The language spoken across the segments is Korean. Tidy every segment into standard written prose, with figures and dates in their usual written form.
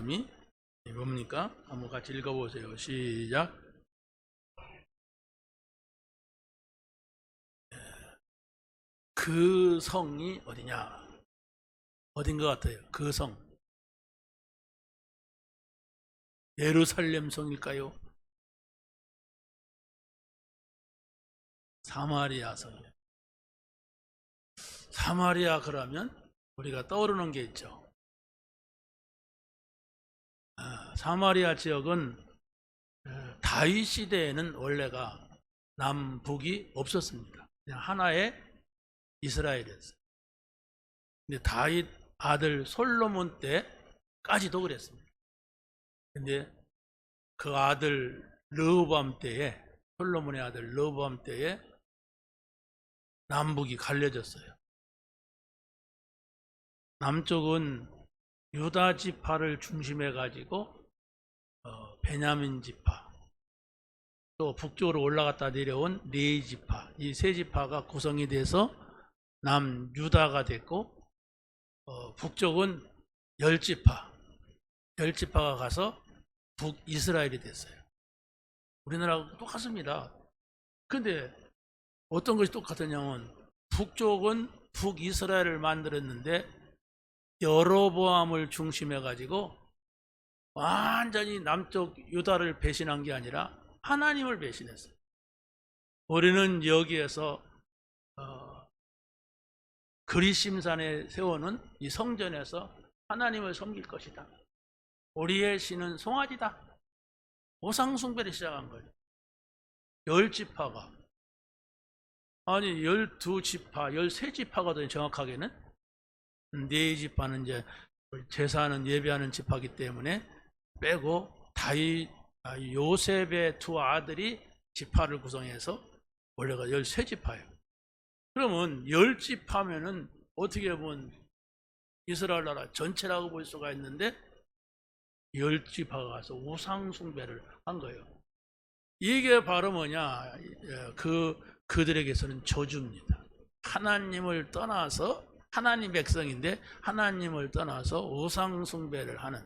말씀이 뭡니까? 한번 같이 읽어보세요. 시작. 그 성이 어디냐? 어딘 것 같아요? 그 성. 예루살렘 성일까요? 사마리아 성이에요. 사마리아 그러면 우리가 떠오르는 게 있죠. 사마리아 지역은 다윗 시대에는 원래가 남북이 없었습니다. 그냥 하나의 이스라엘이었어요. 근데 다윗 아들 솔로몬 때까지도 그랬습니다. 근데 그 아들 르호보암 때에, 솔로몬의 아들 르호보암 때에 남북이 갈려졌어요. 남쪽은 유다 지파를 중심해 가지고 베냐민 지파, 또 북쪽으로 올라갔다 내려온 레위 지파, 이 세 지파가 구성이 돼서 남유다가 됐고, 북쪽은 열 지파가 가서 북이스라엘이 됐어요. 우리나라하고 똑같습니다. 근데 어떤 것이 똑같았냐면, 북쪽은 북이스라엘을 만들었는데 여로보암을 중심해 가지고 완전히 남쪽 유다를 배신한 게 아니라 하나님을 배신했어요. 우리는 여기에서 그리심산에 세우는 이 성전에서 하나님을 섬길 것이다. 우리의 신은 송아지다. 우상숭배를 시작한 거예요. 10지파가, 아니 12지파, 13지파가 더 정확하게는, 4지파는 이제 제사하는 예배하는 지파이기 때문에 빼고 다윗 요셉의 두 아들이 지파를 구성해서 원래가 13지파예요. 그러면 10지파면은 어떻게 보면 이스라엘 나라 전체라고 볼 수가 있는데 10지파가 가서 우상 숭배를 한 거예요. 이게 바로 뭐냐? 그들에게서는 저주입니다. 하나님을 떠나서, 하나님 백성인데 하나님을 떠나서 우상 숭배를 하는.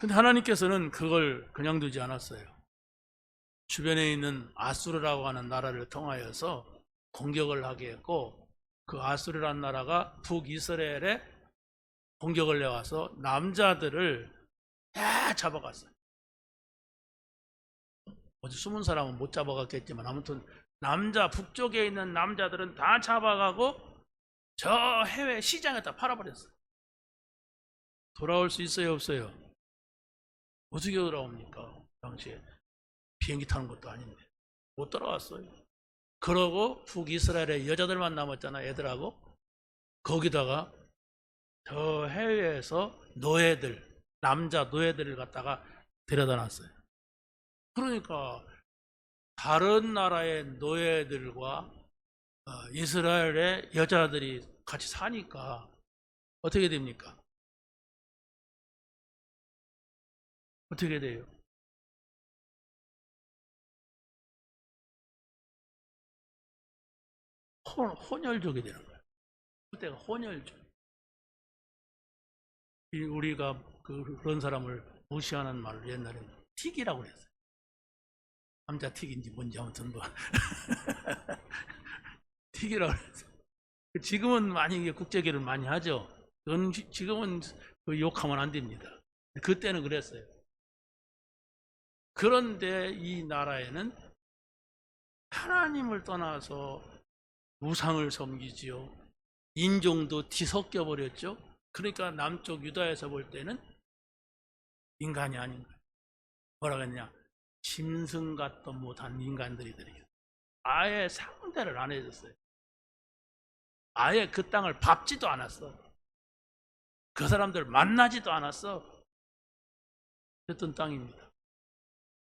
근데 하나님께서는 그걸 그냥 두지 않았어요. 주변에 있는 아수르라고 하는 나라를 통하여서 공격을 하게 했고, 그 아수르라는 나라가 북이스라엘에 공격을 내와서 남자들을 다 잡아갔어요. 어디 숨은 사람은 못 잡아갔겠지만 아무튼 북쪽에 있는 남자들은 다 잡아가고 저 해외 시장에다 팔아버렸어요. 돌아올 수 있어요, 없어요? 어떻게 돌아옵니까? 당시에 비행기 타는 것도 아닌데 못 돌아왔어요. 그러고 북이스라엘의 여자들만 남았잖아, 애들하고. 거기다가 저 해외에서 노예들, 남자 노예들을 갖다가 데려다 놨어요. 그러니까 다른 나라의 노예들과 이스라엘의 여자들이 같이 사니까 어떻게 됩니까? 어떻게 돼요? 혼혈족이 되는 거예요. 그때가 혼혈족. 우리가 그런 사람을 무시하는 말을 옛날에는 틱이라고 그랬어요. 남자 틱인지 뭔지 아무튼 뭐 틱이라고 그랬어요. 지금은 많이 국제결혼 많이 하죠. 지금은 욕하면 안 됩니다. 그때는 그랬어요. 그런데 이 나라에는 하나님을 떠나서 우상을 섬기지요. 인종도 뒤섞여 버렸죠. 그러니까 남쪽 유다에서 볼 때는 인간이 아닌 거예요. 뭐라고 했냐? 짐승 같도 못한 인간들이 되어요. 아예 상대를 안 해줬어요. 아예 그 땅을 밟지도 않았어. 그 사람들 만나지도 않았어. 그랬던 땅입니다.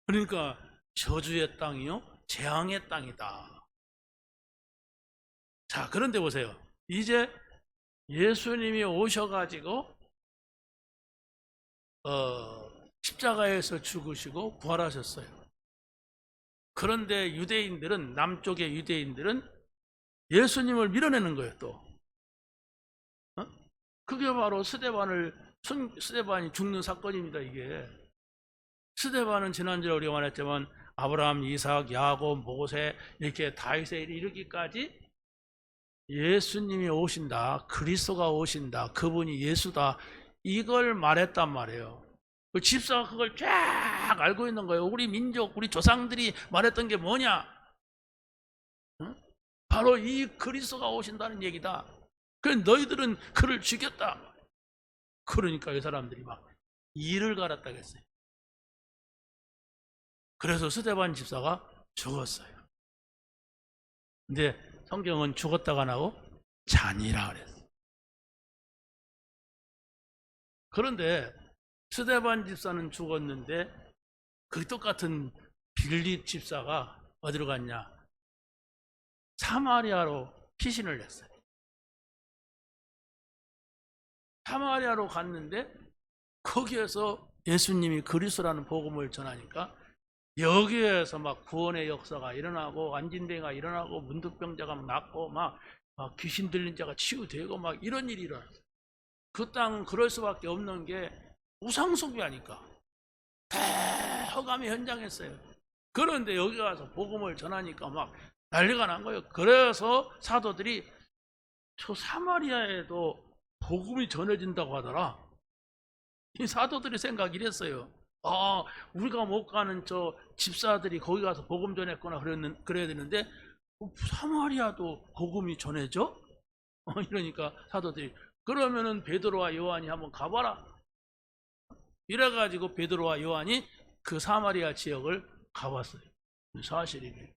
그러니까 저주의 땅이요, 재앙의 땅이다. 자, 그런데 보세요. 이제 예수님이 오셔가지고 십자가에서 죽으시고 부활하셨어요. 그런데 유대인들은, 남쪽의 유대인들은 예수님을 밀어내는 거예요. 또 그게 바로 스데반을 스데반이 죽는 사건입니다. 이게 스데반은 지난주에 우리가 말했지만 아브라함, 이삭, 야곱, 모세 이렇게 다윗에 이르기까지 예수님이 오신다, 그리스도가 오신다, 그분이 예수다, 이걸 말했단 말이에요. 그 집사가 그걸 쫙 알고 있는 거예요. 우리 민족, 우리 조상들이 말했던 게 뭐냐? 응? 바로 이 그리스도가 오신다는 얘기다. 그래서 너희들은 그를 죽였다. 그러니까 이 사람들이 막 이를 갈았다 그랬어요. 그래서 스데반 집사가 죽었어요. 근데 성경은 죽었다가 나고 잔이라 그랬어요. 그런데 스데반 집사는 죽었는데 그 똑같은 빌립 집사가 어디로 갔냐? 사마리아로 피신을 했어요. 사마리아로 갔는데 거기에서 예수님이 그리스도라는 복음을 전하니까 여기에서 막 구원의 역사가 일어나고 안진뱅이가 일어나고 문득병자가 낫고 막 귀신 들린 자가 치유되고 막 이런 일이 일어났어요. 그 땅은 그럴 수밖에 없는 게 우상숭배하니까 대허감이 현장했어요. 그런데 여기 가서 복음을 전하니까 막 난리가 난 거예요. 그래서 사도들이 저 사마리아에도 복음이 전해진다고 하더라. 이 사도들이 생각이 이랬어요. 우리가 못 가는 저 집사들이 거기 가서 복음 전했구나 그래야 되는데 사마리아도 복음이 전해져? 이러니까 사도들이 그러면은 베드로와 요한이 한번 가봐라. 이래가지고 베드로와 요한이 그 사마리아 지역을 가봤어요. 사실이에요.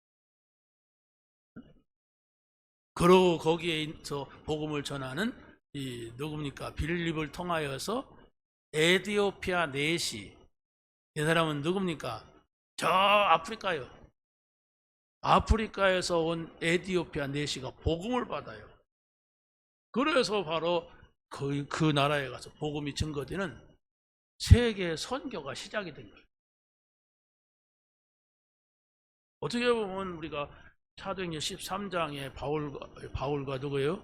그러고 거기에서 복음을 전하는 이 누굽니까? 빌립을 통하여서 에디오피아 내시, 이 사람은 누굽니까? 저 아프리카요. 아프리카에서 온 에디오피아 내시가 복음을 받아요. 그래서 바로 그 나라에 가서 복음이 증거되는 세계 선교가 시작이 된 거예요. 어떻게 보면 우리가 사도행전 13장에 바울과 누구예요?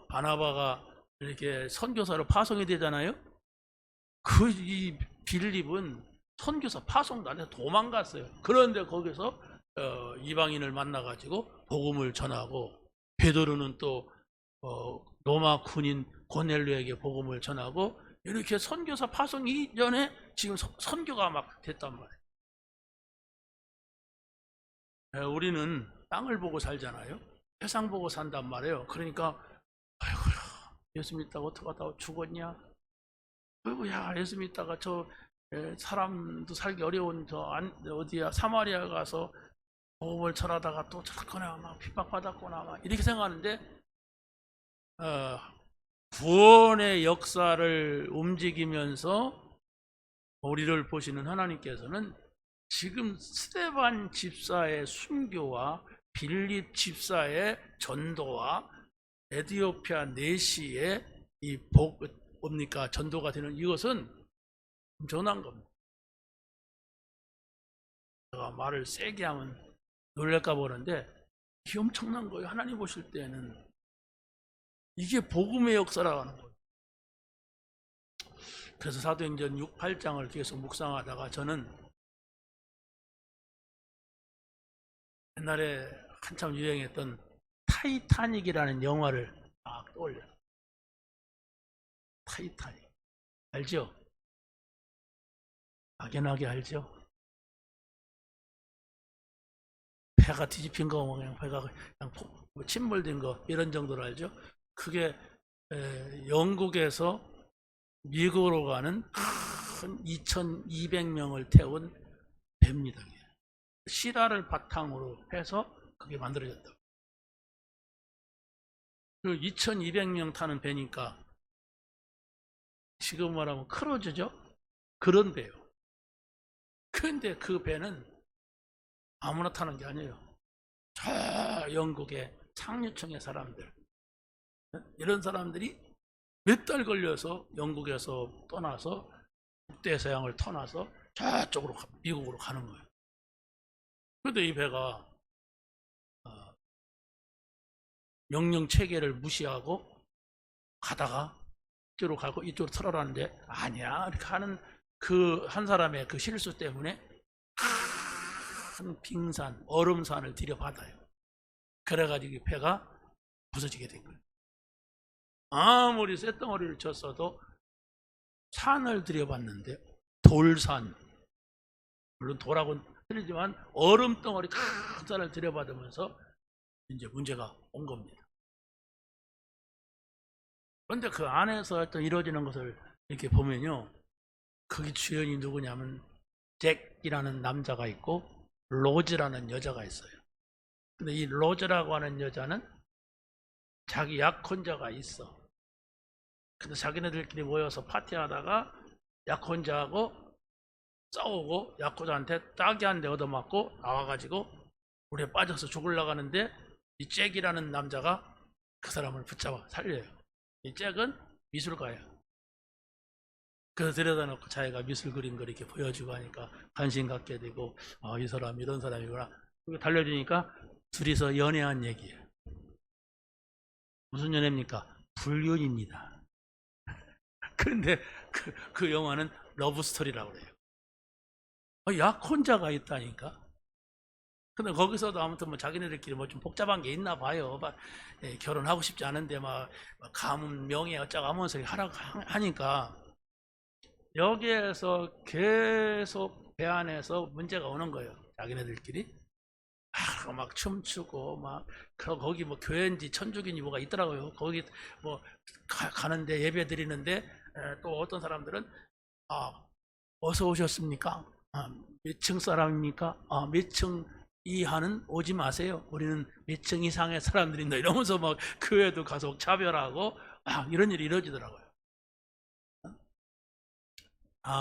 바나바가 이렇게 선교사로 파송이 되잖아요. 이 빌립은 선교사 파송도 안 해서 도망갔어요. 그런데 거기서 이방인을 만나가지고 복음을 전하고 베드로는 또 로마 군인 고넬료에게 복음을 전하고 이렇게 선교사 파송 이전에 지금 선교가 막 됐단 말이에요. 우리는 땅을 보고 살잖아요. 세상 보고 산단 말이에요. 그러니까 아이고야 예수 믿다가 어떡하다가 죽었냐? 아이고야 예수 믿다가 저 사람도 살기 어려운 어디야 사마리아 가서 복음을 전하다가 또 저렇거나 막 핍박받았거나 막 이렇게 생각하는데 구원의 역사를 움직이면서 우리를 보시는 하나님께서는 지금 스데반 집사의 순교와 빌립 집사의 전도와 에디오피아 내시의 이 뭡니까 전도가 되는 이것은 엄청난 겁니다. 제가 말을 세게 하면 놀랄까 보는데 이게 엄청난 거예요. 하나님 보실 때는 이게 복음의 역사라고 하는 거예요. 그래서 사도행전 6, 8장을 계속 묵상하다가 저는 옛날에 한참 유행했던 타이타닉이라는 영화를 막 떠올려요. 타이타닉 알죠? 막연하게 알죠? 배가 뒤집힌 거, 그냥 배가 그냥 침몰된 거 이런 정도로 알죠? 그게 영국에서 미국으로 가는 큰 2,200명을 태운 배입니다. 실화를 바탕으로 해서 그게 만들어졌다. 그 2,200명 타는 배니까 지금 말하면 크루즈죠? 그런 배예요. 그런데 그 배는 아무나 타는 게 아니에요. 저 영국의 상류층의 사람들, 이런 사람들이 몇 달 걸려서 영국에서 떠나서 북대서양을 터나서 저쪽으로 미국으로 가는 거예요. 그런데 이 배가 명령 체계를 무시하고 가다가 이쪽으로 가고 이쪽으로 털어라는데 아니야 이렇게 하는 그 한 사람의 그 실수 때문에 큰 빙산, 얼음산을 들여받아요. 그래가지고 배가 부서지게 된 거예요. 아무리 쇳덩어리를 쳤어도 산을 들여봤는데 돌산, 물론 돌하고는 틀리지만 얼음덩어리 큰 산을 들여받으면서 이제 문제가 온 겁니다. 그런데 그 안에서 어떤 이루어지는 것을 이렇게 보면요, 거기 주연이 누구냐면 잭이라는 남자가 있고 로즈라는 여자가 있어요. 근데 이 로즈라고 하는 여자는 자기 약혼자가 있어. 근데 자기네들끼리 모여서 파티하다가 약혼자하고 싸우고 약혼자한테 딱이 한 대 얻어맞고 나와가지고 물에 빠져서 죽으려고 하는데 이 잭이라는 남자가 그 사람을 붙잡아 살려요. 이 잭은 미술가예요. 그래서 데려다 놓고 자기가 미술 그린 걸 이렇게 보여주고 하니까 관심 갖게 되고 이 사람 이런 사람이구나. 그리고 달려주니까 둘이서 연애한 얘기예요. 무슨 연애입니까? 불륜입니다. 그런데 그 영화는 러브스토리라고 그래요. 약혼자가 있다니까. 근데 거기서도 아무튼 뭐 자기네들끼리 뭐 좀 복잡한 게 있나 봐요. 결혼하고 싶지 않은데 막 가문 명예 어쩌고 하면서 하라고 하니까 여기에서 계속 배 안에서 문제가 오는 거예요. 자기네들끼리 막 춤추고 막 거기 뭐 교회인지 천주교인지 뭐가 있더라고요. 거기 뭐 가는데 예배 드리는데 또 어떤 사람들은 어서 오셨습니까? 몇 층 사람입니까? 몇 층 이하는 오지 마세요. 우리는 몇 층 이상의 사람들인다 이러면서 막 교회도 가서 차별하고 이런 일이 이루어지더라고요.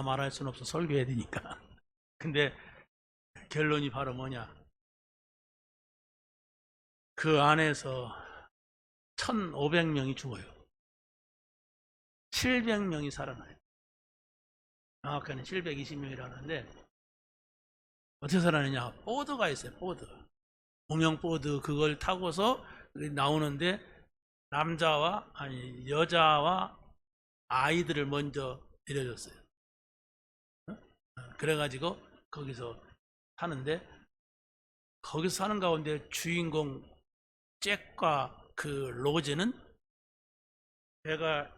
말할 수는 없어. 설교해야 되니까. 근데 결론이 바로 뭐냐? 그 안에서 1,500명이 죽어요. 700명이 살아나요. 정확하게는 720명이라는데 어떻게 살아나냐? 보드가 있어요. 보드. 무명 보드 그걸 타고서 나오는데 여자와 아이들을 먼저 내려줬어요. 그래가지고 거기서 사는데 거기서 사는 가운데 주인공 잭과 그 로즈는 배가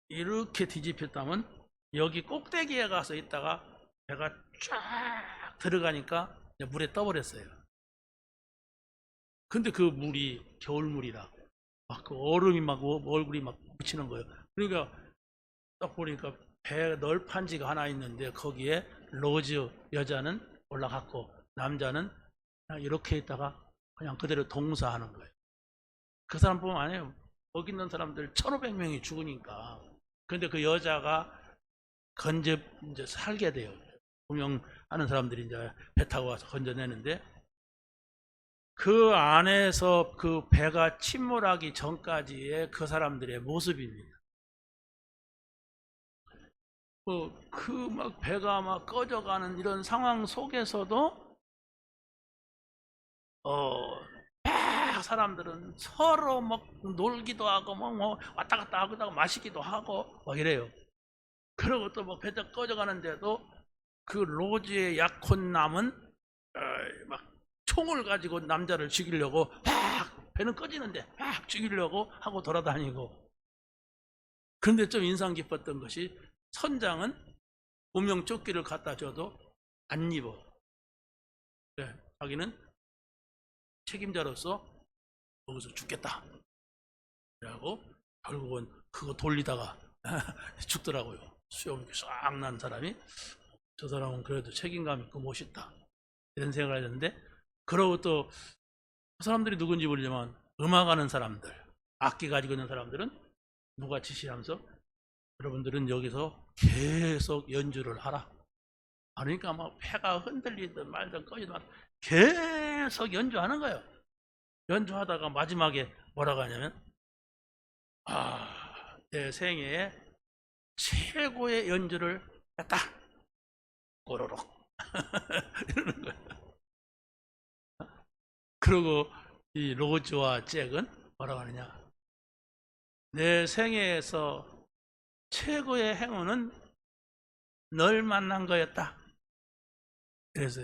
이렇게 뒤집혔다면 여기 꼭대기에 가서 있다가 배가 쫙 들어가니까 물에 떠버렸어요. 근데 그 물이 겨울물이라 막 그 얼음이 막 얼굴이 막 묻히는 거예요. 그러니까 딱 보니까 배 널판지가 하나 있는데 거기에 로즈 여자는 올라갔고 남자는 그냥 이렇게 있다가 그냥 그대로 동사하는 거예요. 그 사람 보면 아니에요. 거기 있는 사람들 1,500명이 죽으니까. 근데 그 여자가 이제 살게 돼요. 구명하는 사람들이 이제 배 타고 와서 건져내는데 그 안에서 그 배가 침몰하기 전까지의 그 사람들의 모습입니다. 막 배가 막 꺼져가는 이런 상황 속에서도 사람들은 서로 막 놀기도 하고 뭐 왔다 갔다 하고 마시기도 하고 막 이래요. 그리고 또 뭐 배가 꺼져가는데도 그 로즈의 약혼남은 막 총을 가지고 남자를 죽이려고 배는 꺼지는데 죽이려고 하고 돌아다니고. 그런데 좀 인상 깊었던 것이 선장은 무명 조끼를 갖다 줘도 안 입어. 자기는 책임자로서 거기서 죽겠다. 그래고 결국은 그거 돌리다가 죽더라고요. 수염이 싹 난 사람이. 저 사람은 그래도 책임감 있고 멋있다. 이런 생각을 했는데 그러고 또 그 사람들이 누군지 모르지만 음악하는 사람들, 악기 가지고 있는 사람들은 누가 지시하면서 여러분들은 여기서 계속 연주를 하라. 그러니까 막 폐가 흔들리든 말든 꺼지든 계속 연주하는 거예요. 연주하다가 마지막에 뭐라고 하냐면 내 생애에 최고의 연주를 했다. 꼬로록 이러는 거예요. 그리고 이 로즈와 잭은 뭐라고 하느냐? 내 생애에서 최고의 행운은 널 만난 거였다. 그래서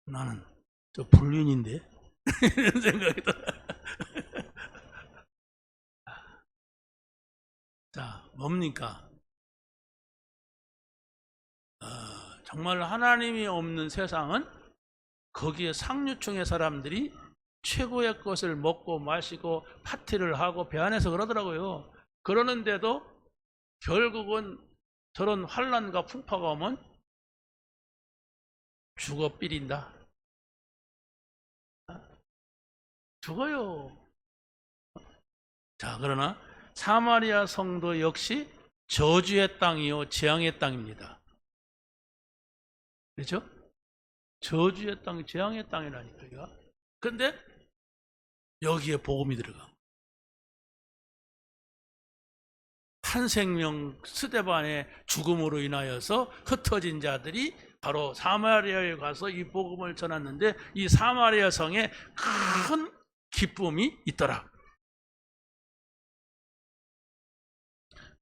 나는 저 불륜인데 이런 생각이 들어. 자, 뭡니까? 정말 하나님이 없는 세상은 거기에 상류층의 사람들이 최고의 것을 먹고 마시고 파티를 하고 배 안에서 그러더라고요. 그러는데도 결국은 저런 환난과 풍파가 오면 죽어 삐린다. 죽어요. 자, 그러나 사마리아 성도 역시 저주의 땅이요 재앙의 땅입니다. 그렇죠? 저주의 땅, 재앙의 땅이라니까요. 근데 여기에 복음이 들어가. 한 생명 스데반의 죽음으로 인하여서 흩어진 자들이 바로 사마리아에 가서 이 복음을 전했는데 이 사마리아 성에 큰 기쁨이 있더라.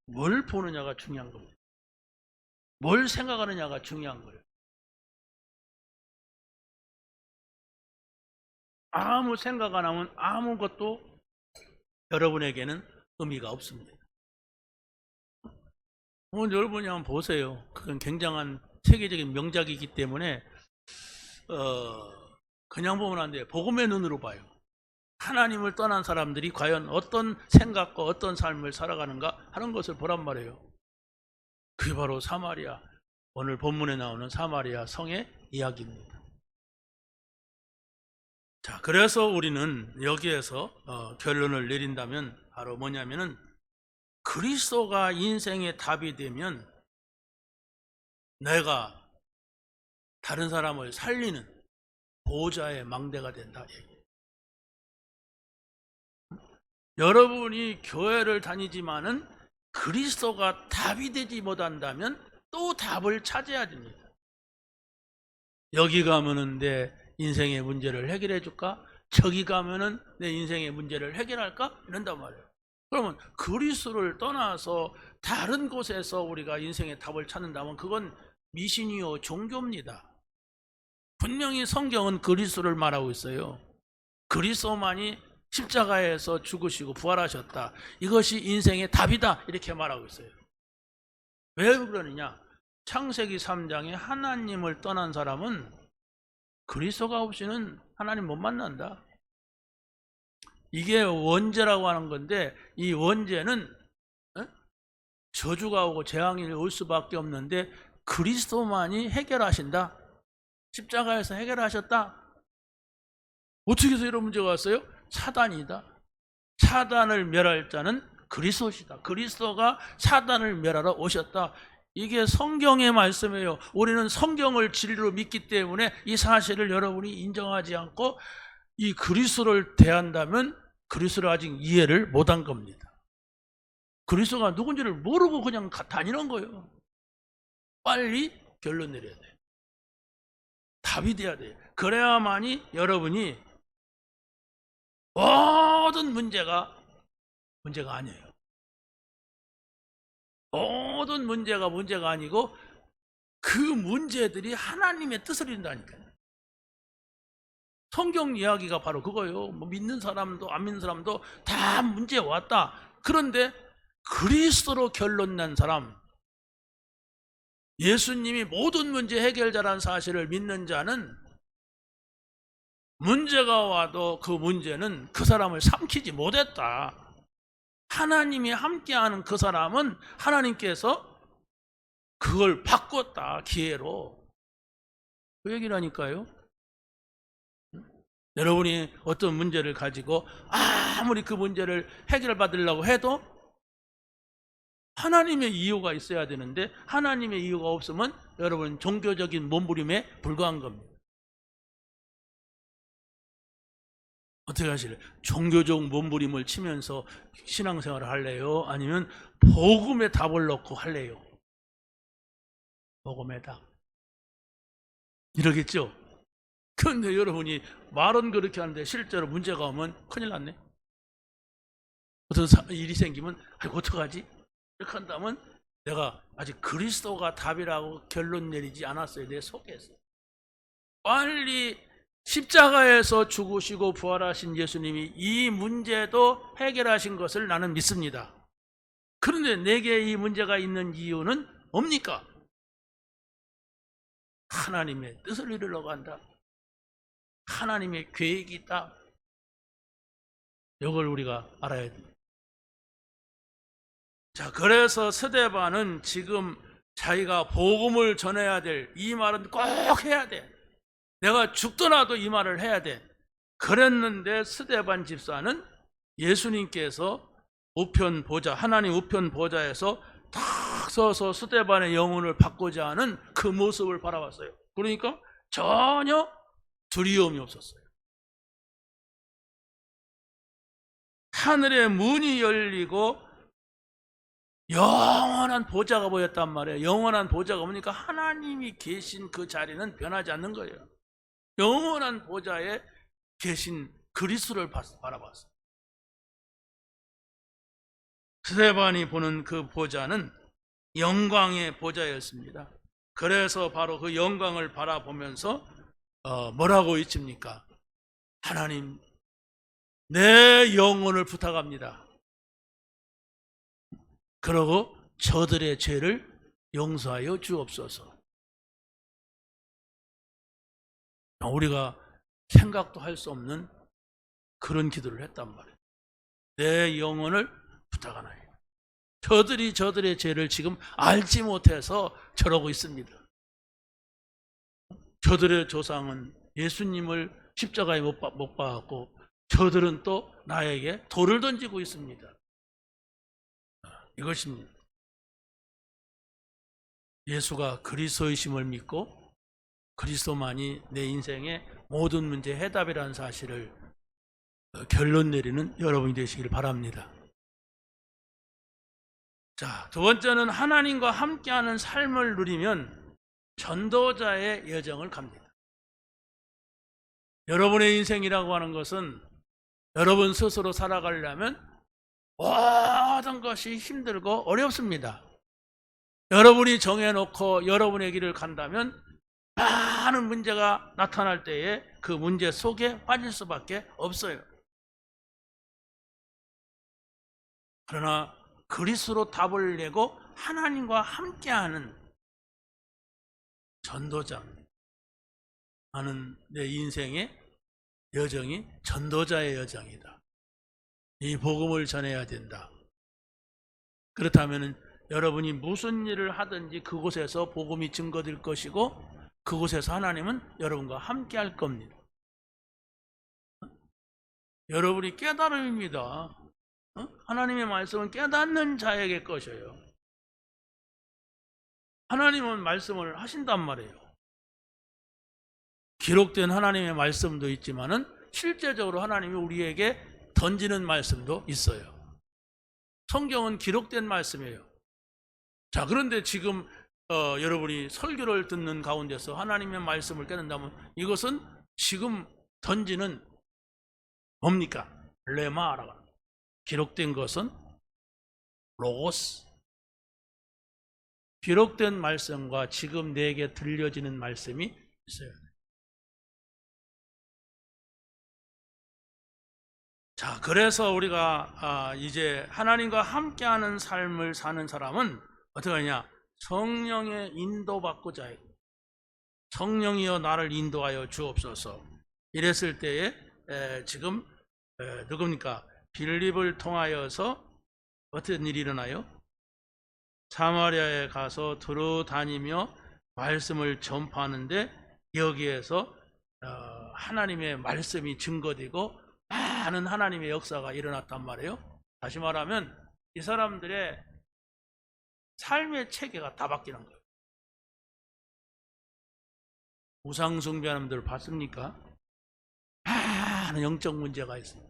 뭘 보느냐가 중요한 겁니다. 뭘 생각하느냐가 중요한 거예요. 아무 생각 안 하면 아무것도 여러분에게는 의미가 없습니다. 오늘 여러분이 한번 보세요. 그건 굉장한 세계적인 명작이기 때문에 그냥 보면 안 돼요. 복음의 눈으로 봐요. 하나님을 떠난 사람들이 과연 어떤 생각과 어떤 삶을 살아가는가 하는 것을 보란 말이에요. 그게 바로 사마리아, 오늘 본문에 나오는 사마리아 성의 이야기입니다. 자, 그래서 우리는 여기에서 결론을 내린다면 바로 뭐냐면은 그리스도가 인생의 답이 되면 내가 다른 사람을 살리는 보호자의 망대가 된다. 여러분이 교회를 다니지만은 그리스도가 답이 되지 못한다면 또 답을 찾아야 됩니다. 여기 가면은 내 인생의 문제를 해결해 줄까? 저기 가면은 내 인생의 문제를 해결할까? 이런단 말이에요. 그러면 그리스도를 떠나서 다른 곳에서 우리가 인생의 답을 찾는다면 그건 미신이요 종교입니다. 분명히 성경은 그리스도를 말하고 있어요. 그리스도만이 십자가에서 죽으시고 부활하셨다. 이것이 인생의 답이다. 이렇게 말하고 있어요. 왜 그러느냐? 창세기 3장에 하나님을 떠난 사람은 그리스도가 없이는 하나님 못 만난다. 이게 원죄라고 하는 건데 이 원죄는 저주가 오고 재앙이 올 수밖에 없는데 그리스도만이 해결하신다. 십자가에서 해결하셨다. 어떻게 해서 이런 문제가 왔어요? 사단이다. 사단을 멸할 자는 그리스도시다. 그리스도가 사단을 멸하러 오셨다. 이게 성경의 말씀이에요. 우리는 성경을 진리로 믿기 때문에 이 사실을 여러분이 인정하지 않고 이 그리스도를 대한다면 그리스도를 아직 이해를 못한 겁니다. 그리스도가 누군지를 모르고 그냥 다니는 거예요. 빨리 결론 내려야 돼요. 답이 돼야 돼요. 그래야만이 여러분이 모든 문제가 아니에요. 모든 문제가 아니고 그 문제들이 하나님의 뜻을 이룬다니까요. 성경 이야기가 바로 그거예요. 뭐 믿는 사람도 안 믿는 사람도 다 문제 왔다. 그런데 그리스도로 결론 난 사람, 예수님이 모든 문제 해결자라는 사실을 믿는 자는 문제가 와도 그 문제는 그 사람을 삼키지 못했다. 하나님이 함께하는 그 사람은 하나님께서 그걸 바꿨다. 기회로. 그 얘기라니까요. 여러분이 어떤 문제를 가지고 아무리 그 문제를 해결받으려고 해도 하나님의 이유가 있어야 되는데 하나님의 이유가 없으면 여러분 종교적인 몸부림에 불과한 겁니다. 어떻게 하실래요? 종교적 몸부림을 치면서 신앙생활을 할래요? 아니면 복음의 답을 넣고 할래요? 복음의 답. 이러겠죠? 그런데 여러분이 말은 그렇게 하는데 실제로 문제가 오면 큰일 났네. 어떤 일이 생기면 아이고 어떡하지? 이렇게 한다면 내가 아직 그리스도가 답이라고 결론 내리지 않았어요. 내 속에서. 빨리 십자가에서 죽으시고 부활하신 예수님이 이 문제도 해결하신 것을 나는 믿습니다. 그런데 내게 이 문제가 있는 이유는 뭡니까? 하나님의 뜻을 이루려고 한다. 하나님의 계획이 있다. 이걸 우리가 알아야 됩니다. 자, 그래서 스데반은 지금 자기가 복음을 전해야 될 이 말은 꼭 해야 돼. 내가 죽더라도 이 말을 해야 돼. 그랬는데 스데반 집사는 예수님께서 우편 보좌, 하나님 우편 보좌에서 탁 서서 스데반의 영혼을 받고자 하는 그 모습을 바라봤어요. 그러니까 전혀 두려움이 없었어요. 하늘의 문이 열리고 영원한 보좌가 보였단 말이에요. 영원한 보좌가 보니까 하나님이 계신 그 자리는 변하지 않는 거예요. 영원한 보좌에 계신 그리스도를 바라봤어요. 스데반이 보는 그 보좌는 영광의 보좌였습니다. 그래서 바로 그 영광을 바라보면서 뭐라고 외칩니까? 하나님, 내 영혼을 부탁합니다. 그러고 저들의 죄를 용서하여 주옵소서. 우리가 생각도 할 수 없는 그런 기도를 했단 말이에요. 내 영혼을 부탁하나요. 저들이 저들의 죄를 지금 알지 못해서 저러고 있습니다. 저들의 조상은 예수님을 십자가에 못 박았고 저들은 또 나에게 돌을 던지고 있습니다. 이것입니다. 예수가 그리스도이심을 믿고 그리스도만이 내 인생의 모든 문제의 해답이라는 사실을 결론 내리는 여러분이 되시길 바랍니다. 자, 두 번째는 하나님과 함께하는 삶을 누리면 전도자의 여정을 갑니다. 여러분의 인생이라고 하는 것은 여러분 스스로 살아가려면 모든 것이 힘들고 어렵습니다. 여러분이 정해놓고 여러분의 길을 간다면 많은 문제가 나타날 때에 그 문제 속에 빠질 수밖에 없어요. 그러나 그리스도로 답을 내고 하나님과 함께하는 전도자, 나는 내 인생의 여정이 전도자의 여정이다. 이 복음을 전해야 된다. 그렇다면 여러분이 무슨 일을 하든지 그곳에서 복음이 증거될 것이고 그곳에서 하나님은 여러분과 함께 할 겁니다. 여러분이 깨달음입니다. 하나님의 말씀은 깨닫는 자에게 것이에요. 하나님은 말씀을 하신단 말이에요. 기록된 하나님의 말씀도 있지만은 실제적으로 하나님이 우리에게 던지는 말씀도 있어요. 성경은 기록된 말씀이에요. 자, 그런데 지금 여러분이 설교를 듣는 가운데서 하나님의 말씀을 깨닫는다면 이것은 지금 던지는 뭡니까? 레마라고 합니다. 기록된 것은 로고스. 기록된 말씀과 지금 내게 들려지는 말씀이 있어요. 자, 그래서 우리가 이제 하나님과 함께하는 삶을 사는 사람은 어떻게 하냐? 성령의 인도받고자 해요. 성령이여 나를 인도하여 주옵소서. 이랬을 때에 지금 누굽니까? 빌립을 통하여서 어떤 일이 일어나요? 사마리아에 가서 두루 다니며 말씀을 전파하는데 여기에서 하나님의 말씀이 증거되고 많은 하나님의 역사가 일어났단 말이에요. 다시 말하면 이 사람들의 삶의 체계가 다 바뀌는 거예요. 우상 숭배하는 분들 봤습니까? 많은 영적 문제가 있어요.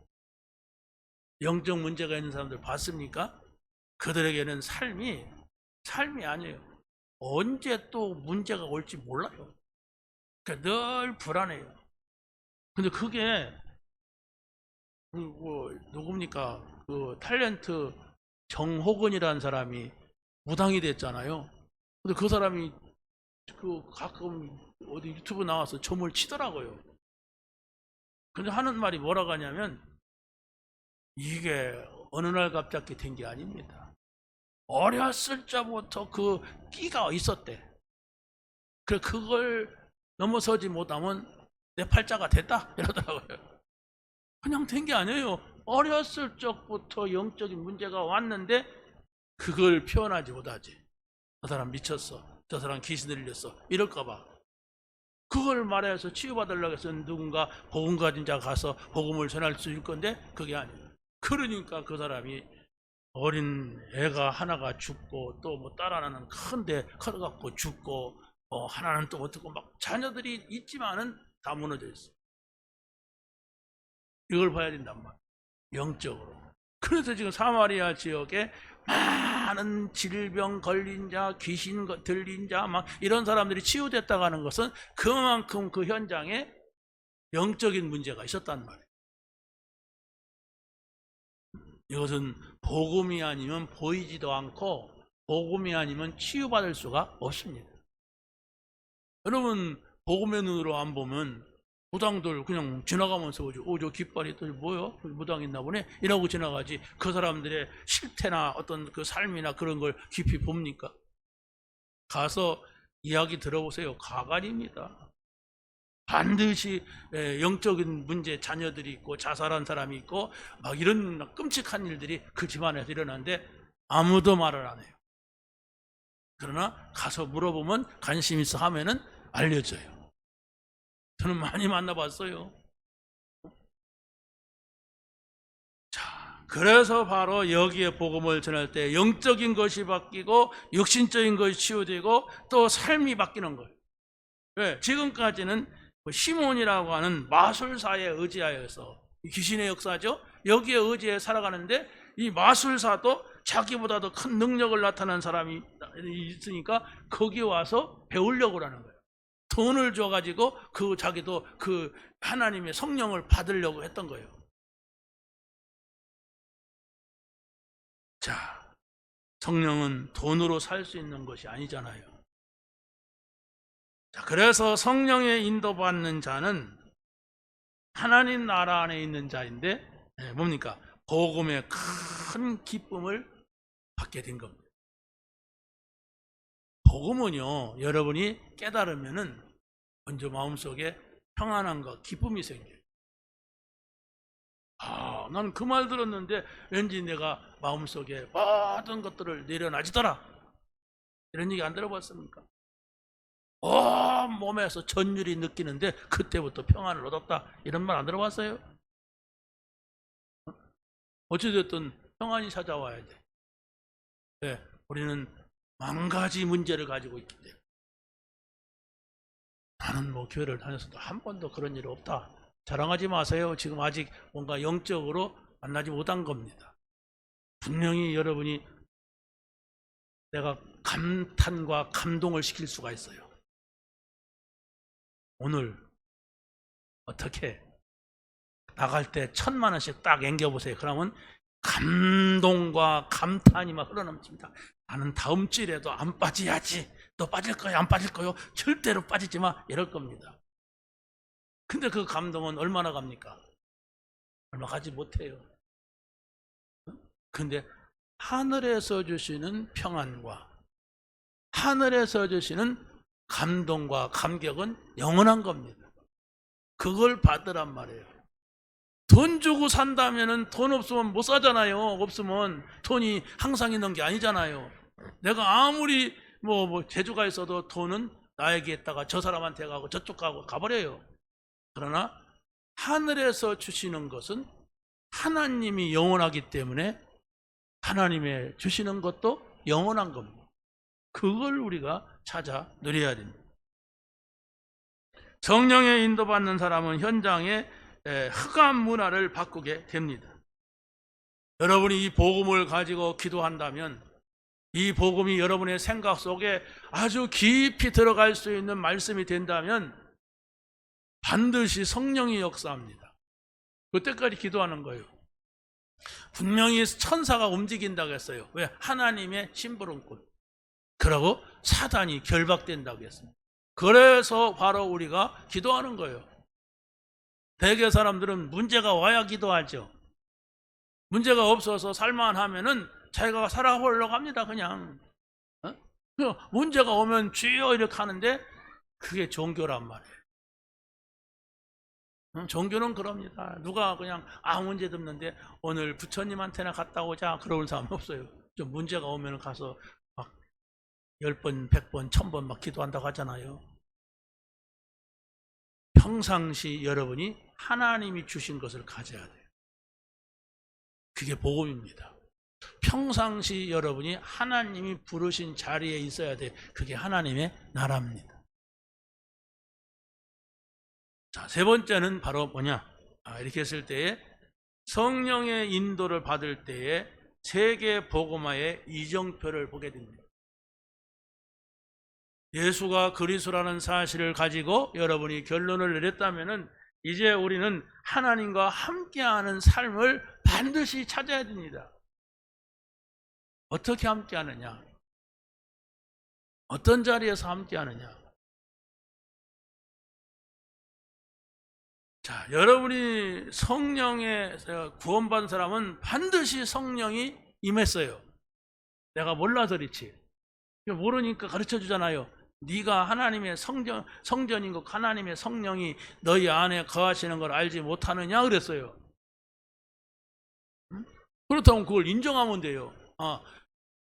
영적 문제가 있는 사람들 봤습니까? 그들에게는 삶이 아니에요. 언제 또 문제가 올지 몰라요. 그러니까 늘 불안해요. 근데 그게 누굽니까? 그 탤런트 정호근이라는 사람이 무당이 됐잖아요. 근데 그 사람이 가끔 어디 유튜브 나와서 점을 치더라고요. 근데 하는 말이 뭐라고 하냐면, 이게 어느 날 갑자기 된 게 아닙니다. 어렸을 적부터 그 끼가 있었대. 그래, 그걸 넘어서지 못하면 내 팔자가 됐다 이러더라고요. 그냥 된 게 아니에요. 어렸을 적부터 영적인 문제가 왔는데 그걸 표현하지 못하지. 저 사람 미쳤어, 저 사람 귀신 들렸어 이럴까봐 그걸 말해서 치유받으려고 해서 누군가 복음 가진 자가 가서 복음을 전할 수 있을 건데 그게 아니에요. 그러니까 그 사람이 어린 애가 하나가 죽고 또 뭐 딸 하나는 큰데 커갖고 죽고 하나는 또 어떻고 막 자녀들이 있지만은 다 무너져 있어. 이걸 봐야 된단 말이야, 영적으로. 그래서 지금 사마리아 지역에 많은 질병 걸린 자, 귀신 들린 자, 막 이런 사람들이 치유됐다고 하는 것은 그만큼 그 현장에 영적인 문제가 있었단 말이에요. 이것은 복음이 아니면 보이지도 않고 복음이 아니면 치유받을 수가 없습니다. 여러분, 복음의 눈으로 안 보면 무당들 그냥 지나가면서 오죠. 저 깃발이 또 뭐요? 무당 있나 보네? 이러고 지나가지. 그 사람들의 실태나 어떤 그 삶이나 그런 걸 깊이 봅니까? 가서 이야기 들어보세요. 가관입니다. 반드시 영적인 문제, 자녀들이 있고 자살한 사람이 있고 막 이런 끔찍한 일들이 그 집안에서 일어나는데 아무도 말을 안 해요. 그러나 가서 물어보면 관심 있어 하면은 알려줘요. 저는 많이 만나봤어요. 자, 그래서 바로 여기에 복음을 전할 때 영적인 것이 바뀌고 육신적인 것이 치유되고 또 삶이 바뀌는 거예요. 왜? 지금까지는 시몬이라고 하는 마술사에 의지하여서, 귀신의 역사죠, 여기에 의지해 살아가는데 이 마술사도 자기보다 더 큰 능력을 나타낸 사람이 있으니까 거기 와서 배우려고 하는 거예요. 돈을 줘가지고 자기도 그 하나님의 성령을 받으려고 했던 거예요. 자, 성령은 돈으로 살 수 있는 것이 아니잖아요. 자, 그래서 성령의 인도받는 자는 하나님 나라 안에 있는 자인데 뭡니까? 복음의 큰 기쁨을 받게 된 겁니다. 복음은요, 여러분이 깨달으면은 먼저 마음속에 평안함과 기쁨이 생겨요. 난 그 말 들었는데 왠지 내가 마음속에 모든 것들을 내려놔지더라. 이런 얘기 안 들어봤습니까? 몸에서 전율이 느끼는데 그때부터 평안을 얻었다. 이런 말 안 들어봤어요? 어찌됐든 평안이 찾아와야 돼. 네, 우리는 만 가지 문제를 가지고 있기 때문에. 나는 교회를 다녔어도 한 번도 그런 일이 없다. 자랑하지 마세요. 지금 아직 뭔가 영적으로 만나지 못한 겁니다. 분명히 여러분이 내가 감탄과 감동을 시킬 수가 있어요. 오늘 어떻게 나갈 때 1,000만 원씩 딱 앵겨보세요. 그러면 감동과 감탄이 막 흘러넘칩니다. 나는 다음 주에도 안 빠져야지. 너 빠질 거야? 안 빠질 거요? 절대로 빠지지 마. 이럴 겁니다. 근데 그 감동은 얼마나 갑니까? 얼마 가지 못해요. 근데 하늘에서 주시는 평안과 하늘에서 주시는 감동과 감격은 영원한 겁니다. 그걸 받으란 말이에요. 돈 주고 산다면은 돈 없으면 못 사잖아요. 없으면 돈이 항상 있는 게 아니잖아요. 내가 아무리 재주가 있어도 돈은 나에게 있다가 저 사람한테 가고 저쪽 가고 가버려요. 그러나 하늘에서 주시는 것은 하나님이 영원하기 때문에 하나님의 주시는 것도 영원한 겁니다. 그걸 우리가 찾아 누려야 됩니다. 성령의 인도받는 사람은 현장에 흑암 문화를 바꾸게 됩니다. 여러분이 이 복음을 가지고 기도한다면 이 복음이 여러분의 생각 속에 아주 깊이 들어갈 수 있는 말씀이 된다면 반드시 성령이 역사합니다. 그때까지 기도하는 거예요. 분명히 천사가 움직인다고 했어요. 왜? 하나님의 심부름꾼. 그러고 사단이 결박된다고 했습니다. 그래서 바로 우리가 기도하는 거예요. 대개 사람들은 문제가 와야 기도하죠. 문제가 없어서 살만하면은 자기가 살아보려고 합니다. 그냥 문제가 오면 주여 이렇게 하는데 그게 종교란 말이에요. 종교는 그럽니다. 누가 그냥 아무 문제도 없는데 오늘 부처님한테나 갔다 오자 그러는 사람 없어요. 좀 문제가 오면 가서 막 10번, 100번, 1000번 막 기도한다고 하잖아요. 평상시 여러분이 하나님이 주신 것을 가져야 돼요. 그게 복음입니다. 평상시 여러분이 하나님이 부르신 자리에 있어야 돼. 그게 하나님의 나라입니다. 자, 세 번째는 바로 뭐냐? 이렇게 했을 때에 성령의 인도를 받을 때에 세계 복음화의 이정표를 보게 됩니다. 예수가 그리스도라는 사실을 가지고 여러분이 결론을 내렸다면은 이제 우리는 하나님과 함께하는 삶을 반드시 찾아야 됩니다. 어떻게 함께하느냐? 어떤 자리에서 함께하느냐? 자, 여러분이 성령에 구원받은 사람은 반드시 성령이 임했어요. 내가 몰라서 그렇지. 모르니까 가르쳐 주잖아요. 네가 하나님의 성전인 것, 하나님의 성령이 너희 안에 거하시는 걸 알지 못하느냐 그랬어요. 응? 그렇다면 그걸 인정하면 돼요.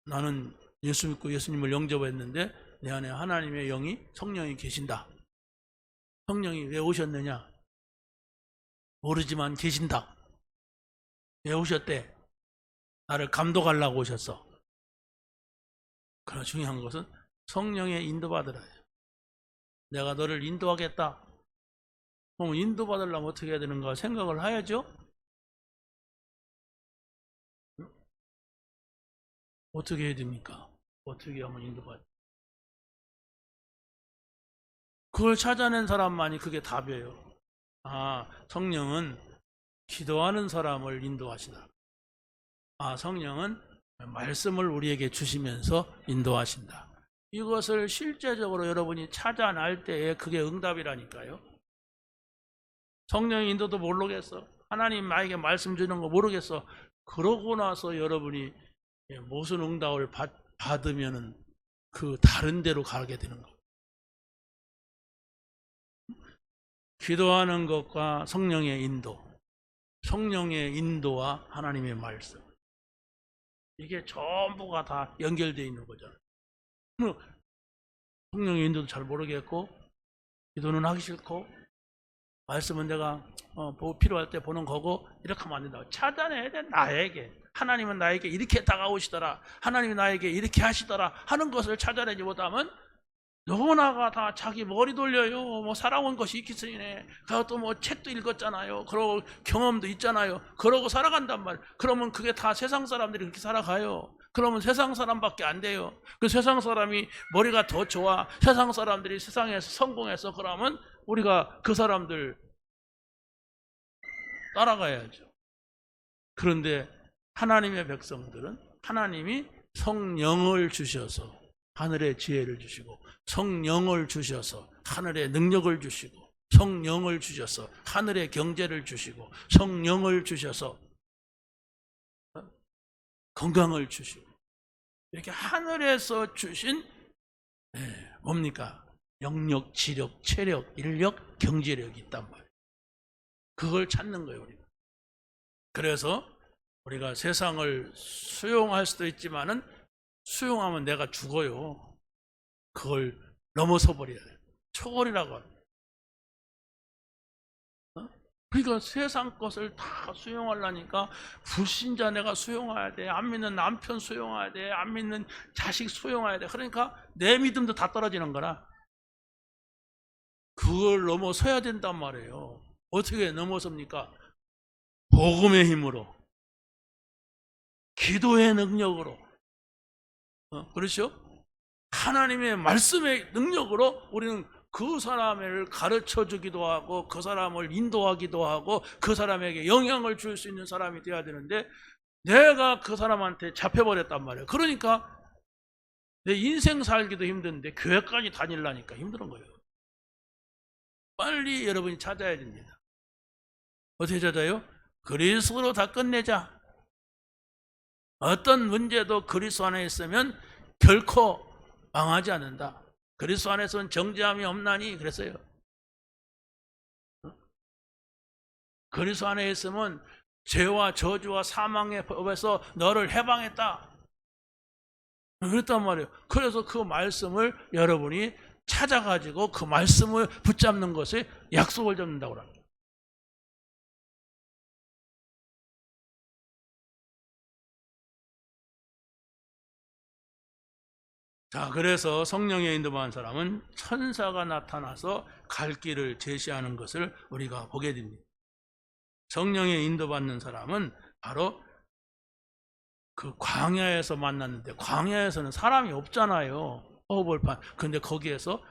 나는 예수 믿고 예수님을 영접했는데 내 안에 하나님의 영이, 성령이 계신다. 성령이 왜 오셨느냐? 모르지만 계신다. 왜 오셨대? 나를 감독하려고 오셨어. 그러나 중요한 것은 성령의 인도받으라. 내가 너를 인도하겠다. 그럼 인도받으려면 어떻게 해야 되는가 생각을 해야죠. 어떻게 해야 됩니까? 어떻게 하면 인도받? 그걸 찾아낸 사람만이 그게 답이에요. 성령은 기도하는 사람을 인도하시다. 성령은 말씀을 우리에게 주시면서 인도하신다. 이것을 실제적으로 여러분이 찾아낼 때에 그게 응답이라니까요. 성령의 인도도 모르겠어. 하나님 나에게 말씀 주는 거 모르겠어. 그러고 나서 여러분이 무슨 응답을 받으면은 그 다른 데로 가게 되는 거. 기도하는 것과 성령의 인도, 성령의 인도와 하나님의 말씀. 이게 전부가 다 연결되어 있는 거잖아요. 성령의 인도도 잘 모르겠고, 기도는 하기 싫고, 말씀은 내가 필요할 때 보는 거고, 이렇게 하면 안 된다고. 찾아내야 돼, 나에게. 하나님은 나에게 이렇게 다가오시더라. 하나님이 나에게 이렇게 하시더라. 하는 것을 찾아내지 못하면 너무나가 다 자기 머리 돌려요. 살아온 것이 있겠으니 그것도 책도 읽었잖아요. 그러고 경험도 있잖아요. 그러고 살아간단 말이에요. 그러면 그게 다 세상 사람들이 그렇게 살아가요. 그러면 세상 사람밖에 안 돼요. 그 세상 사람이 머리가 더 좋아. 세상 사람들이 세상에서 성공해서 그러면 우리가 그 사람들 따라가야죠. 그런데 하나님의 백성들은 하나님이 성령을 주셔서 하늘의 지혜를 주시고, 성령을 주셔서 하늘의 능력을 주시고, 성령을 주셔서 하늘의 경제를 주시고, 성령을 주셔서 건강을 주시고, 이렇게 하늘에서 주신 뭡니까? 영력, 지력, 체력, 인력, 경제력이 있단 말이에요. 그걸 찾는 거예요, 우리가. 그래서 우리가 세상을 수용할 수도 있지만은 수용하면 내가 죽어요. 그걸 넘어서 버려야 돼요. 초월이라고 합니다. 그러니까 세상 것을 다 수용하려니까 불신자 내가 수용해야 돼. 안 믿는 남편 수용해야 돼. 안 믿는 자식 수용해야 돼. 그러니까 내 믿음도 다 떨어지는 거라. 그걸 넘어서야 된단 말이에요. 어떻게 넘어섭니까? 복음의 힘으로, 기도의 능력으로, 그렇죠? 하나님의 말씀의 능력으로 우리는 그 사람을 가르쳐 주기도 하고 그 사람을 인도하기도 하고 그 사람에게 영향을 줄 수 있는 사람이 되어야 되는데 내가 그 사람한테 잡혀버렸단 말이에요. 그러니까 내 인생 살기도 힘든데 교회까지 다니려니까 힘든 거예요. 빨리 여러분이 찾아야 됩니다. 어떻게 찾아요? 그리스도로 다 끝내자. 어떤 문제도 그리스도 안에 있으면 결코 망하지 않는다. 그리스도 안에서는 정죄함이 없나니 그랬어요. 그리스도 안에 있으면 죄와 저주와 사망의 법에서 너를 해방했다. 그랬단 말이에요. 그래서 그 말씀을 여러분이 찾아가지고 그 말씀을 붙잡는 것에 약속을 잡는다고 합니다. 자, 그래서 성령의 인도받은 사람은 천사가 나타나서 갈 길을 제시하는 것을 우리가 보게 됩니다. 성령의 인도받는 사람은 바로 그 광야에서 만났는데, 광야에서는 사람이 없잖아요. 허벌판. 근데 거기에서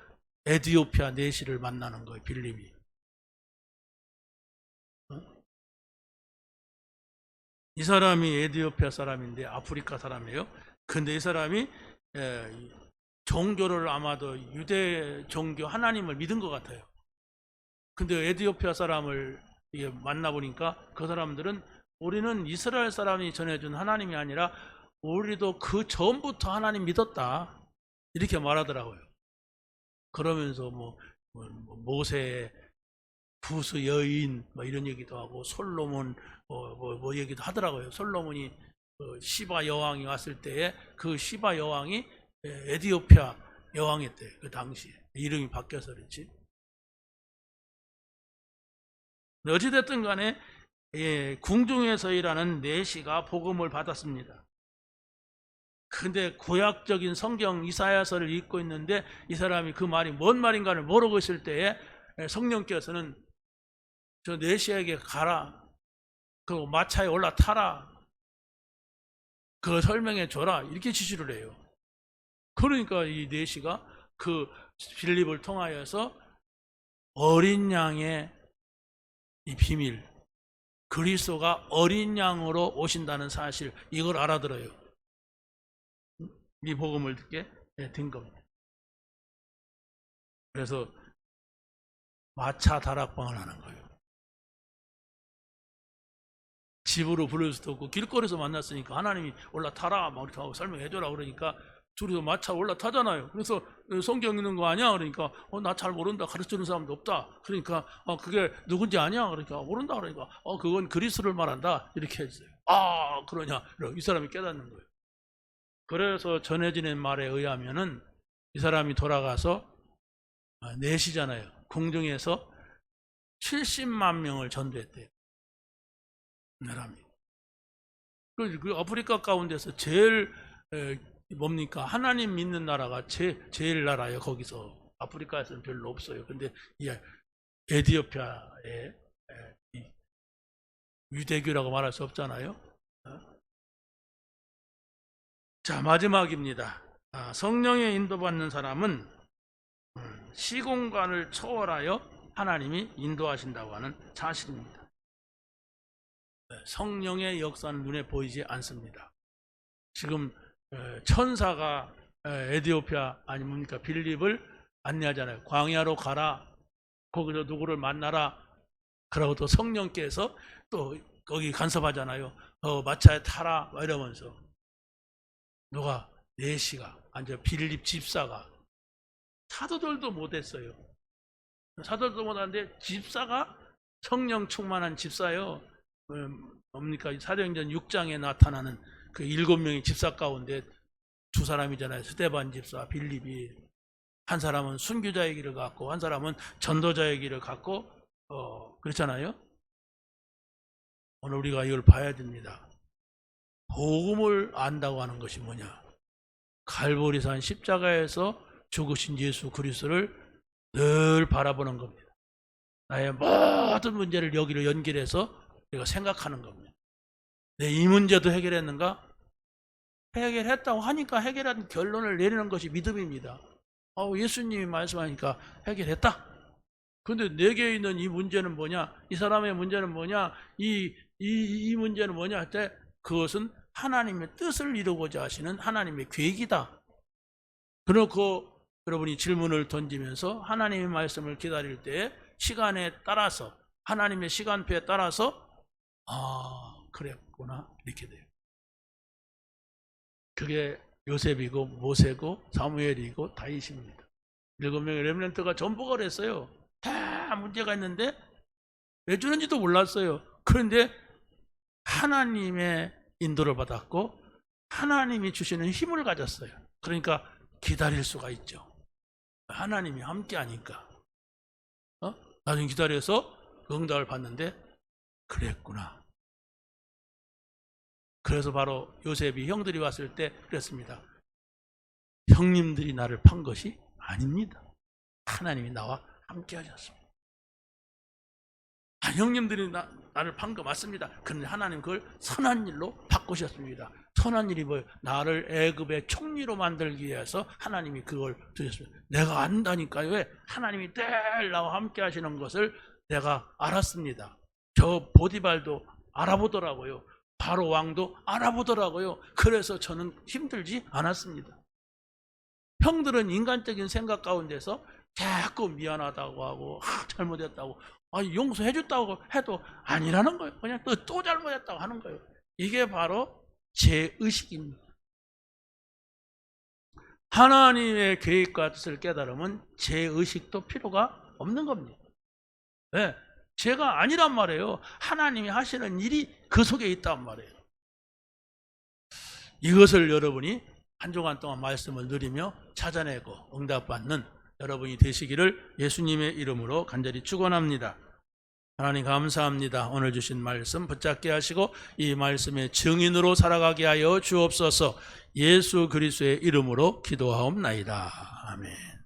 에디오피아 내시를 만나는 거예요, 빌립이. 이 사람이 에디오피아 사람인데 아프리카 사람이에요. 근데 이 사람이 종교를 아마도 유대 종교 하나님을 믿은 것 같아요. 근데 에디오피아 사람을 만나보니까 그 사람들은 우리는 이스라엘 사람이 전해준 하나님이 아니라 우리도 그 전부터 하나님 믿었다, 이렇게 말하더라고요. 그러면서 모세 부수 여인 이런 얘기도 하고 솔로몬 얘기도 하더라고요. 솔로몬이 시바 여왕이 왔을 때에 그 시바 여왕이 에디오피아 여왕이었대요. 그 당시에 이름이 바뀌어서 그렇지. 어찌됐든 간에 궁중에서 일하는 내시가 복음을 받았습니다. 근데 구약적인 성경 이사야서를 읽고 있는데 이 사람이 그 말이 뭔 말인가를 모르고 있을 때에 성령께서는 저 내시에게 가라, 그 마차에 올라타라, 그거 설명해 줘라, 이렇게 지시를 해요. 그러니까 이 내시가 그 빌립을 통하여서 어린 양의 이 비밀, 그리스도가 어린 양으로 오신다는 사실, 이걸 알아들어요. 이 복음을 듣게 된 겁니다. 그래서 마차 다락방을 하는 거예요. 집으로 부를 수도 없고 길거리에서 만났으니까 하나님이 올라타라 막 이렇게 하고 설명해줘라 그러니까 둘이서 마차 올라타잖아요. 그래서 성경 있는 거 아니야? 그러니까 나 잘 모른다, 가르쳐주는 사람도 없다. 그러니까 그게 누군지 아냐? 그러니까 모른다. 그러니까 그건 그리스도를 말한다, 이렇게 했어요. 아, 그러냐? 이 사람이 깨닫는 거예요. 그래서 전해지는 말에 의하면은 이 사람이 돌아가서 내시잖아요. 궁중에서 70만 명을 전도했대요. 사람이. 그 아프리카 가운데서 제일 뭡니까? 하나님 믿는 나라가 제일 나라예요. 거기서 아프리카에서는 별로 없어요. 근데 이 에디오피아의 유대교라고 말할 수 없잖아요. 자, 마지막입니다. 성령의 인도받는 사람은 시공간을 초월하여 하나님이 인도하신다고 하는 사실입니다. 성령의 역사는 눈에 보이지 않습니다. 지금 천사가 에디오피아 아니 뭡니까 빌립을 안내하잖아요. 광야로 가라, 거기서 누구를 만나라. 그러고 또 성령께서 또 거기 간섭하잖아요. 마차에 타라 이러면서. 누가? 내시가 앉아 빌립 집사가. 사도들도 못했어요. 사도들도 못하는데 집사가 성령 충만한 집사예요. 뭡니까? 사도행전 6장에 나타나는 그 7명의 집사 가운데 2사람이잖아요. 스데반 집사, 빌립이. 한 사람은 순교자의 길을 갖고 한 사람은 전도자의 길을 갖고 그렇잖아요. 오늘 우리가 이걸 봐야 됩니다. 복음을 안다고 하는 것이 뭐냐? 갈보리산 십자가에서 죽으신 예수 그리스도를 늘 바라보는 겁니다. 나의 모든 문제를 여기로 연결해서 우리가 생각하는 겁니다. 내 이 문제도 해결했는가? 해결했다고 하니까 해결한 결론을 내리는 것이 믿음입니다. 예수님이 말씀하니까 해결했다. 근데 내게 있는 이 문제는 뭐냐? 이 사람의 문제는 뭐냐? 이 문제는 뭐냐 할 때 그것은 하나님의 뜻을 이루고자 하시는 하나님의 계획이다. 그렇고 여러분이 질문을 던지면서 하나님의 말씀을 기다릴 때 시간에 따라서, 하나님의 시간표에 따라서 그랬구나 이렇게 돼요. 그게 요셉이고 모세고 사무엘이고 다윗입니다. 7명의 렘넌트가 전부가 그랬어요. 다 문제가 있는데 왜 주는지도 몰랐어요. 그런데 하나님의 인도를 받았고 하나님이 주시는 힘을 가졌어요. 그러니까 기다릴 수가 있죠. 하나님이 함께 하니까. 나중에 기다려서 응답을 받는데 그랬구나. 그래서 바로 요셉이 형들이 왔을 때 그랬습니다. 형님들이 나를 판 것이 아닙니다. 하나님이 나와 함께 하셨습니다. 형님들이 나를 판 거 맞습니다. 그런데 하나님 그걸 선한 일로 바꾸셨습니다. 선한 일이 뭐예요? 나를 애굽의 총리로 만들기 위해서 하나님이 그걸 주셨습니다. 내가 안다니까요. 왜? 하나님이 늘 나와 함께 하시는 것을 내가 알았습니다. 저 보디발도 알아보더라고요. 바로 왕도 알아보더라고요. 그래서 저는 힘들지 않았습니다. 형들은 인간적인 생각 가운데서 자꾸 미안하다고 하고 잘못했다고 용서해줬다고 해도 아니라는 거예요. 그냥 또 잘못했다고 하는 거예요. 이게 바로 죄의식입니다. 하나님의 계획과 뜻을 깨달으면 죄의식도 필요가 없는 겁니다. 네, 죄가 아니란 말이에요. 하나님이 하시는 일이 그 속에 있단 말이에요. 이것을 여러분이 한 주간 동안 말씀을 누리며 찾아내고 응답받는 여러분이 되시기를 예수님의 이름으로 간절히 축원합니다. 하나님 감사합니다. 오늘 주신 말씀 붙잡게 하시고 이 말씀의 증인으로 살아가게 하여 주옵소서. 예수 그리스도의 이름으로 기도하옵나이다. 아멘.